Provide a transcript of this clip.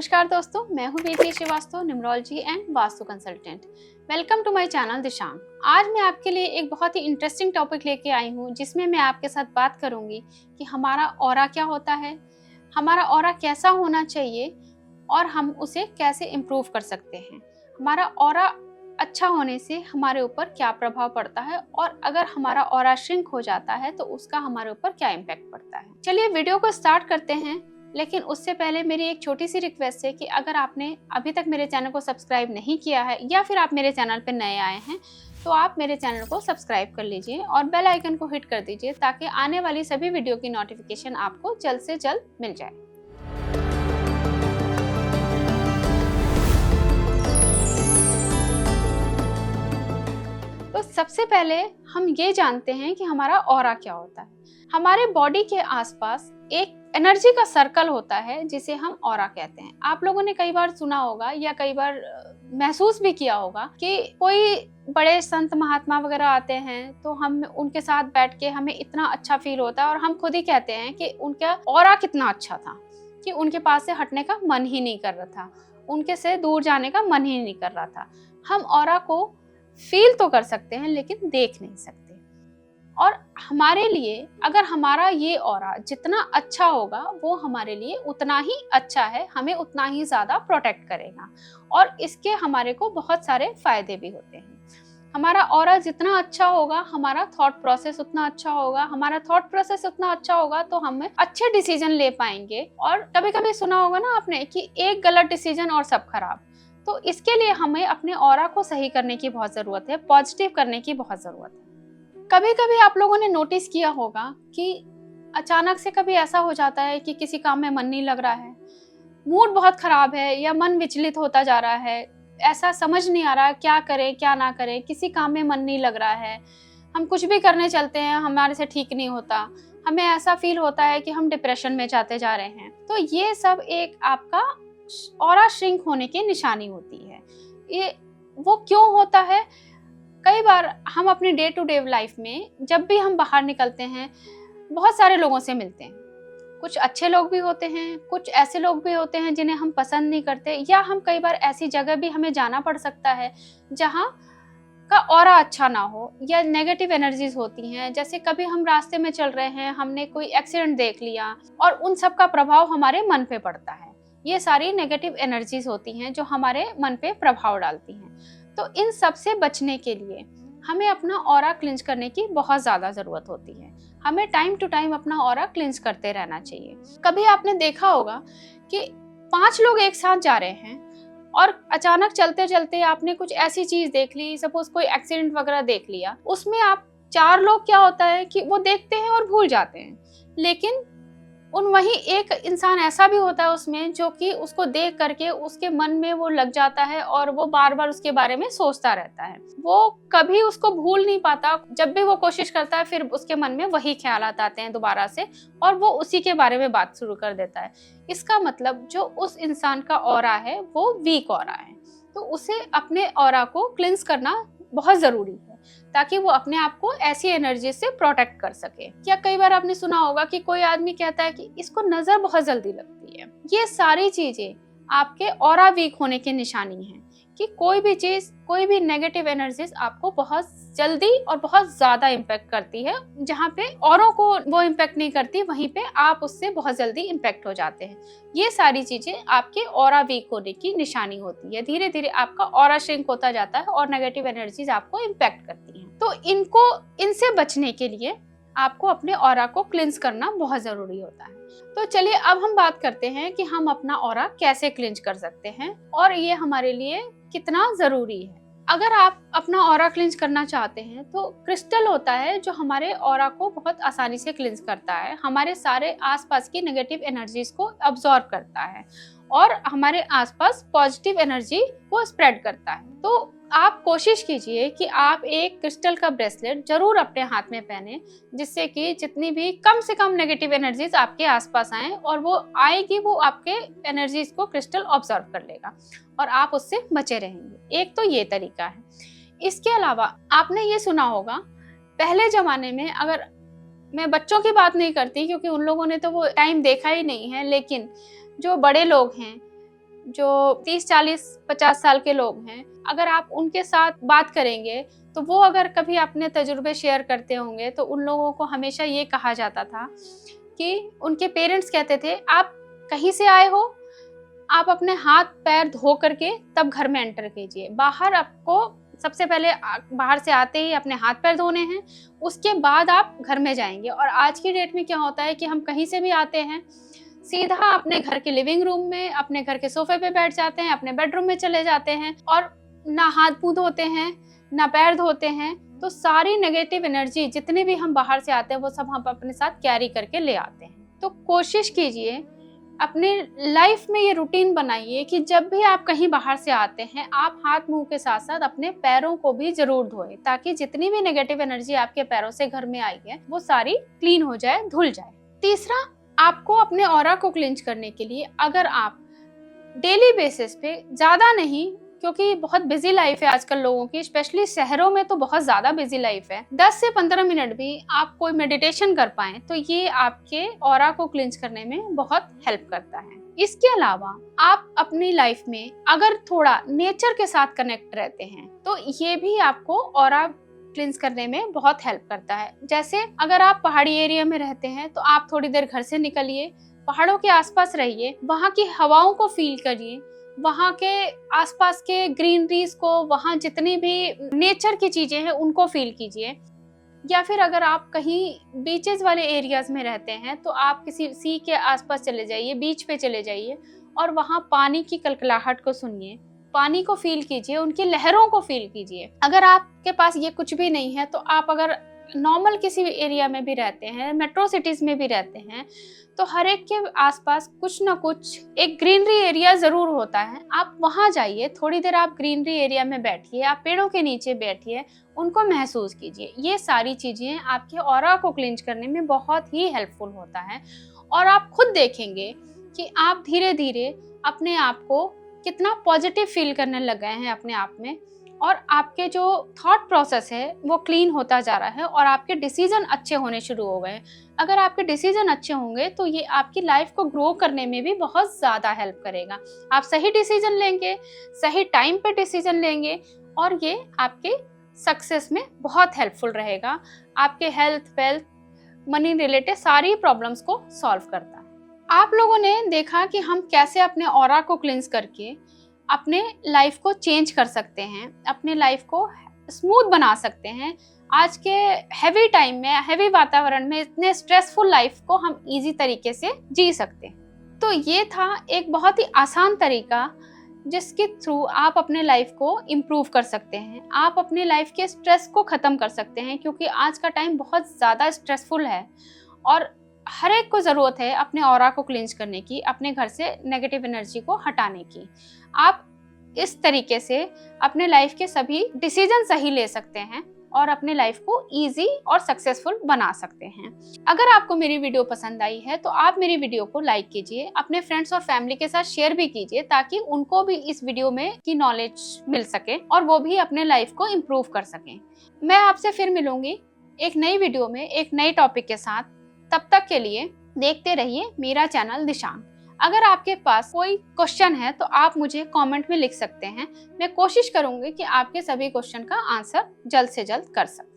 नमस्कार दोस्तों, मैं हूँ VP Srivastava, numerology and vastu consultant. Welcome to my channel Dishang. आज मैं आपके लिए एक बहुत ही इंटरेस्टिंग टॉपिक लेके आई हूँ, जिसमें मैं आपके साथ बात करूँगी कि हमारा ऑरा क्या होता है, हमारा ऑरा कैसा होना चाहिए और हम उसे कैसे इम्प्रूव कर सकते हैं। हमारा ऑरा अच्छा होने से हमारे ऊपर क्या प्रभाव पड़ता है और अगर हमारा ऑरा श्रिंक हो जाता है तो उसका हमारे ऊपर क्या इम्पैक्ट पड़ता है। चलिए वीडियो को स्टार्ट करते हैं, लेकिन उससे पहले मेरी एक छोटी सी रिक्वेस्ट है कि अगर आपने अभी तक मेरे चैनल को सब्सक्राइब नहीं किया है या फिर आप मेरे चैनल पर नए आए हैं तो आप मेरे चैनल को सब्सक्राइब कर लीजिए और बेल आइकन को हिट कर दीजिए ताकि आने वाली सभी वीडियो की नोटिफिकेशन आपको जल्द से जल्द मिल जाए। तो सबसे पहले हम ये जानते हैं कि हमारा ऑरा क्या होता है। हमारे बॉडी के आसपास एक एनर्जी का सर्कल होता है जिसे हम ऑरा कहते हैं। आप लोगों ने कई बार सुना होगा या कई बार महसूस भी किया होगा कि कोई बड़े संत महात्मा वगैरह आते हैं तो हम उनके साथ बैठ के हमें इतना अच्छा फील होता है और हम खुद ही कहते हैं कि उनका ऑरा कितना अच्छा था कि उनके पास से हटने का मन ही नहीं कर रहा था, उनके से दूर जाने का मन ही नहीं कर रहा था। हम ऑरा को फील तो कर सकते हैं लेकिन देख नहीं सकते। और हमारे लिए अगर हमारा ये ऑरा जितना अच्छा होगा वो हमारे लिए उतना ही अच्छा है, हमें उतना ही ज्यादा प्रोटेक्ट करेगा और इसके हमारे को बहुत सारे फायदे भी होते हैं। हमारा ऑरा जितना अच्छा होगा हमारा थॉट प्रोसेस उतना अच्छा होगा, हमारा थॉट प्रोसेस उतना अच्छा होगा तो हम अच्छे डिसीजन ले पाएंगे। और कभी कभी सुना होगा ना आपने कि एक गलत डिसीजन और सब खराब। तो इसके लिए हमें अपने ऑरा को सही करने की बहुत जरूरत है, पॉजिटिव करने की बहुत जरूरत है। कभी कभी आप लोगों ने नोटिस किया होगा कि अचानक से कभी ऐसा हो जाता है कि किसी काम में मन नहीं लग रहा है, मूड बहुत खराब है या मन विचलित होता जा रहा है, ऐसा समझ नहीं आ रहा क्या करें क्या ना करें, किसी काम में मन नहीं लग रहा है, हम कुछ भी करने चलते हैं हमारे से ठीक नहीं होता, हमें ऐसा फील होता है कि हम डिप्रेशन में जाते जा रहे हैं। तो ये सब एक आपका ऑरा श्रिंक होने की निशानी होती है। ये वो क्यों होता है? कई बार हम अपनी डे टू डे लाइफ में जब भी हम बाहर निकलते हैं बहुत सारे लोगों से मिलते हैं। कुछ अच्छे लोग भी होते हैं, कुछ ऐसे लोग भी होते हैं जिन्हें हम पसंद नहीं करते, या हम कई बार ऐसी जगह भी हमें जाना पड़ सकता है जहाँ का ऑरा अच्छा ना हो या नेगेटिव एनर्जीज होती हैं। जैसे कभी हम रास्ते में चल रहे हैं, हमने कोई एक्सीडेंट देख लिया और उन सब का प्रभाव हमारे मन पे पड़ता है। ये सारी नेगेटिव एनर्जीज होती हैं जो हमारे मन पे प्रभाव डालती हैं। तो इन सब से बचने के लिए हमें अपना ऑरा क्लींस करने की बहुत ज़्यादा ज़रूरत होती है। हमें टाइम टू टाइम अपना ऑरा क्लींस करते रहना चाहिए। कभी आपने देखा होगा कि 5 लोग एक साथ जा रहे हैं और अचानक चलते चलते आपने कुछ ऐसी चीज़ देख ली, सपोज कोई एक्सीडेंट वगैरह देख लिया, उसमें आप 4 लोग क्या होता है कि वो देखते हैं और भूल जाते हैं, लेकिन वहीं एक इंसान ऐसा भी होता है उसमें जो कि उसको देख करके उसके मन में वो लग जाता है और वो बार बार उसके बारे में सोचता रहता है। वो कभी उसको भूल नहीं पाता, जब भी वो कोशिश करता है फिर उसके मन में वही ख्यालात आते हैं दोबारा से और वो उसी के बारे में बात शुरू कर देता है। इसका मतलब जो उस इंसान का ऑरा है वो वीक ऑरा है, तो उसे अपने ऑरा को क्लींस करना बहुत जरूरी है ताकि वो अपने आप को ऐसी एनर्जी से प्रोटेक्ट कर सके। क्या कई बार आपने सुना होगा कि कोई आदमी कहता है कि इसको नजर बहुत जल्दी लगती है। ये सारी चीजें आपके ऑरा वीक होने की निशानी है कि कोई भी चीज, कोई भी नेगेटिव एनर्जीज आपको बहुत जल्दी और बहुत ज्यादा इम्पैक्ट करती है। जहाँ पे औरों को वो इम्पैक्ट नहीं करती, वहीं पे आप उससे बहुत जल्दी इम्पैक्ट हो जाते हैं। ये सारी चीजें आपके ऑरा वीक होने की निशानी होती है। धीरे धीरे आपका ऑरा श्रिंक होता जाता है और नेगेटिव एनर्जीज आपको इम्पैक्ट करती हैं। तो इनसे बचने के लिए आपको अपने ऑरा को क्लींस करना बहुत जरूरी होता है। तो चलिए अब हम बात करते हैं कि हम अपना ऑरा कैसे क्लींस कर सकते हैं और ये हमारे लिए कितना जरूरी है। अगर आप अपना ऑरा क्लींस करना चाहते हैं तो क्रिस्टल होता है जो हमारे ऑरा को बहुत आसानी से क्लींस करता है, हमारे सारे आसपास की नेगेटिव एनर्जीज को अब्सॉर्ब करता है और हमारे आसपास पॉजिटिव एनर्जी को स्प्रेड करता है। तो आप कोशिश कीजिए कि आप एक क्रिस्टल का ब्रेसलेट जरूर अपने हाथ में पहने, जिससे कि जितनी भी कम से कम नेगेटिव एनर्जीज आपके आसपास आए और वो आएगी, वो आपके एनर्जीज को क्रिस्टल ऑब्जर्व कर लेगा और आप उससे बचे रहेंगे। एक तो ये तरीका है। इसके अलावा आपने ये सुना होगा पहले जमाने में, अगर मैं बच्चों की बात नहीं करती क्योंकि उन लोगों ने तो वो टाइम देखा ही नहीं है, लेकिन जो बड़े लोग हैं जो 30, 40, 50 साल के लोग हैं, अगर आप उनके साथ बात करेंगे तो वो अगर कभी अपने तजुर्बे शेयर करते होंगे तो उन लोगों को हमेशा ये कहा जाता था कि उनके पेरेंट्स कहते थे, आप कहीं से आए हो, आप अपने हाथ पैर धो करके तब घर में एंटर कीजिए। बाहर आपको सबसे पहले बाहर से आते ही अपने हाथ पैर धोने हैं, उसके बाद आप घर में जाएंगे। और आज की डेट में क्या होता है कि हम कहीं से भी आते हैं, सीधा अपने घर के लिविंग रूम में, अपने घर के सोफे पे बैठ जाते हैं, अपने बेडरूम में चले जाते हैं और ना हाथ मुंह धोते हैं, ना पैर धोते हैं। तो सारी नेगेटिव एनर्जी जितने भी हम बाहर से आते हैं वो सब हम अपने साथ कैरी करके ले आते हैं। तो कोशिश कीजिए, अपने लाइफ में ये रूटीन बनाइए कि जब भी आप कहीं बाहर से आते हैं, आप हाथ मुंह के साथ साथ अपने पैरों को भी जरूर धोएं, ताकि जितनी भी नेगेटिव एनर्जी आपके पैरों से घर में आई है वो सारी क्लीन हो जाए, धुल जाए। तीसरा, आपको अपने ऑरा को क्लींज करने के लिए अगर आप डेली बेसिस पे, ज्यादा नहीं क्योंकि बहुत बिजी लाइफ है आजकल लोगों की, स्पेशली शहरों में तो बहुत ज्यादा बिजी लाइफ है, 10 से 15 मिनट भी आप कोई मेडिटेशन कर पाएं तो ये आपके ऑरा को क्लींज करने में बहुत हेल्प करता है। इसके अलावा आप अपनी लाइफ में अगर थोड़ा नेचर के साथ कनेक्ट रहते हैं तो ये भी आपको ऑरा क्लींज करने में बहुत हेल्प करता है। जैसे अगर आप पहाड़ी एरिया में रहते हैं तो आप थोड़ी देर घर से निकलिए, पहाड़ों के आसपास रहिए, वहाँ की हवाओं को फील करिए, वहाँ के आसपास के ग्रीनरीज को, वहाँ जितनी भी नेचर की चीजें हैं उनको फील कीजिए। या फिर अगर आप कहीं बीचेस वाले एरियाज में रहते हैं तो आप किसी सी के आसपास चले जाइए, बीच पे चले जाइए और वहाँ पानी की कलकलाहट को सुनिए, पानी को फील कीजिए, उनकी लहरों को फील कीजिए। अगर आपके पास ये कुछ भी नहीं है तो आप अगर नॉर्मल किसी एरिया में भी रहते हैं, मेट्रो सिटीज में भी रहते हैं, तो हर एक के आसपास कुछ ना कुछ एक ग्रीनरी एरिया जरूर होता है। आप वहां जाइए, थोड़ी देर आप ग्रीनरी एरिया में बैठिए, आप पेड़ों के नीचे बैठिए, उनको महसूस कीजिए। ये सारी चीजें आपके ऑरा को क्लींज करने में बहुत ही हेल्पफुल होता है। और आप खुद देखेंगे कि आप धीरे धीरे अपने आप को कितना पॉजिटिव फील करने लग गए हैं अपने आप में, और आपके जो थॉट प्रोसेस है वो क्लीन होता जा रहा है और आपके डिसीजन अच्छे होने शुरू हो गए। अगर आपके डिसीजन अच्छे होंगे तो ये आपकी लाइफ को ग्रो करने में भी बहुत ज़्यादा हेल्प करेगा। आप सही डिसीजन लेंगे, सही टाइम पे डिसीजन लेंगे और ये आपके सक्सेस में बहुत हेल्पफुल रहेगा। आपके हेल्थ, वेल्थ, मनी रिलेटेड सारी प्रॉब्लम्स को सॉल्व करता है। आप लोगों ने देखा कि हम कैसे अपने ऑरा को क्लींस करके अपने लाइफ को चेंज कर सकते हैं, अपने लाइफ को स्मूथ बना सकते हैं। आज के हैवी टाइम में, हैवी वातावरण में, इतने स्ट्रेसफुल लाइफ को हम इजी तरीके से जी सकते हैं। तो ये था एक बहुत ही आसान तरीका जिसके थ्रू आप अपने लाइफ को इम्प्रूव कर सकते हैं, आप अपने लाइफ के स्ट्रेस को ख़त्म कर सकते हैं, क्योंकि आज का टाइम बहुत ज़्यादा स्ट्रेसफुल है और हर एक को ज़रूरत है अपने ऑरा को क्लींज करने की, अपने घर से नेगेटिव एनर्जी को हटाने की। आप इस तरीके से अपने लाइफ के सभी डिसीजन सही ले सकते हैं और अपने लाइफ को इजी और सक्सेसफुल बना सकते हैं। अगर आपको मेरी वीडियो पसंद आई है तो आप मेरी वीडियो को लाइक कीजिए, अपने फ्रेंड्स और फैमिली के साथ शेयर भी कीजिए, ताकि उनको भी इस वीडियो में की नॉलेज मिल सके और वो भी अपने लाइफ को इम्प्रूव कर सकें। मैं आपसे फिर मिलूंगी एक नई वीडियो में एक नए टॉपिक के साथ। तब तक के लिए देखते रहिए मेरा चैनल दिशांग। अगर आपके पास कोई क्वेश्चन है तो आप मुझे कमेंट में लिख सकते हैं। मैं कोशिश करूंगी कि आपके सभी क्वेश्चन का आंसर जल्द से जल्द कर सकूं।